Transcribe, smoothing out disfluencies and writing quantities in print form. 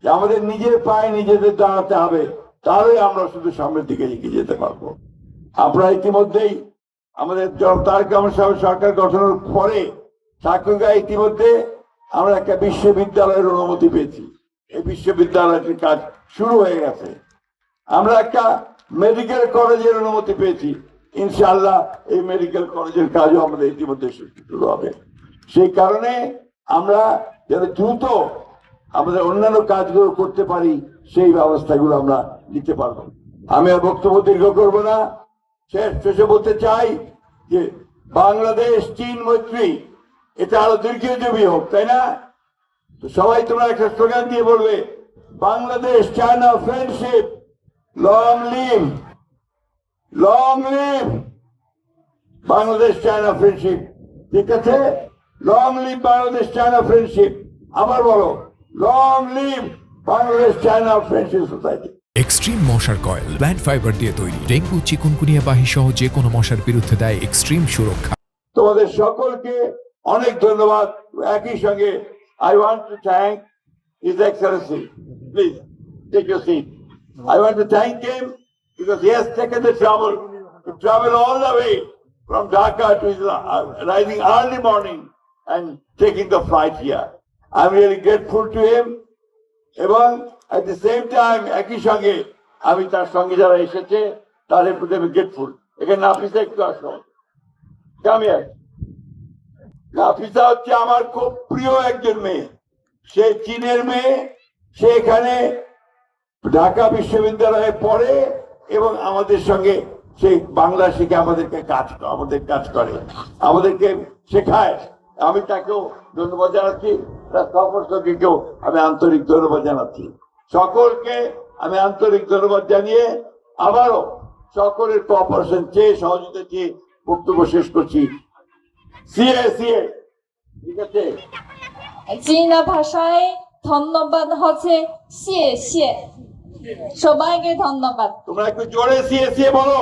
যে আমাদের নিজের পায়ে নিজেদের দাঁড়াতে হবে, তাহলেই আমরা শুধু সামনের দিকে এগিয়ে যেতে পারবো। আপনারা ইতিমধ্যেই আমাদের তারেক রহমান সাহেব সরকার গঠনের পরে ঠাকুরগাঁও ইতিমধ্যে আমরা একটা বিশ্ববিদ্যালয়ের অনুমতি পেয়েছি। এই বিশ্ববিদ্যালয়টির কাজ শুরু হয়ে গেছে। আমরা একটা মেডিকেল কলেজের অনুমতি পেয়েছি। ইনশাআল্লাহ এই মেডিকেল কলেজের কাজও আমাদের ইতিমধ্যে শুরু হবে। সেই কারণে আমরা যেন দ্রুত আমাদের অন্যান্য কাজগুলো করতে পারি, সেই ব্যবস্থাগুলো আমরা নিতে পারবো। আমি আর বক্তব্য দীর্ঘ করবো না। শেষে বলতে চাই যে বাংলাদেশ চীন মৈত্রী এটা আরো দীর্ঘজীবী হোক, তাই না? তো সবাই তোমরা একটা স্লোগান দিয়ে বলবে, Bangladesh China friendship long live, long live Bangladesh China friendship. ঠিক আছে, long live Bangladesh China friendship. আবার বলো, long live Bangladesh China friendship society. Extreme মশার কয়েল প্ল্যান্ট ফাইবার দিয়ে তৈরি, ডেঙ্গু চিকুনগুনিয়া বাহি সহ যে কোনো মশার বিরুদ্ধে দেয় এক্সট্রিম সুরক্ষা। তোমাদের সকলকে অনেক ধন্যবাদ। একই সঙ্গে I want to thank His Excellency. Please take your seat. I want to thank him because he has taken the trouble to travel all the way from Dhaka to rising early morning and taking the flight here. I'm really grateful to him. এবং at the same time একই সঙ্গে আমি তার সঙ্গে যারা এসেছে তাদের প্রতি আমি গ্রেটফুল। এখানে নাফিসা একটু আসো, নাফিসা হচ্ছে আমার খুব প্রিয় একজন মেয়ে। সে চীনের মেয়ে, সে এখানে ঢাকা বিশ্ববিদ্যালয়ে পড়ে এবং আমাদের সঙ্গে সে বাংলা শিখে আমাদের কাজ করে, আমাদেরকে শেখায়। আমি তাকেও ধন্যবাদ জানাচ্ছি, তার সহকর্মীকেও আমি আন্তরিক ধন্যবাদ জানাচ্ছি। সকলকে আমি আন্তরিক ধন্যবাদ জানিয়ে আবারও সকলের কোঅপারেশন চেয়ে, সহযোগিতা চেয়ে বক্তব্য শেষ করছি। সিএ ঠিক আছে। চীনা ভাষায় ধন্যবাদ হচ্ছে সিয়ে সিয়ে। সবাইকে ধন্যবাদ। তোমরা একটু জোরে সিএ বলো।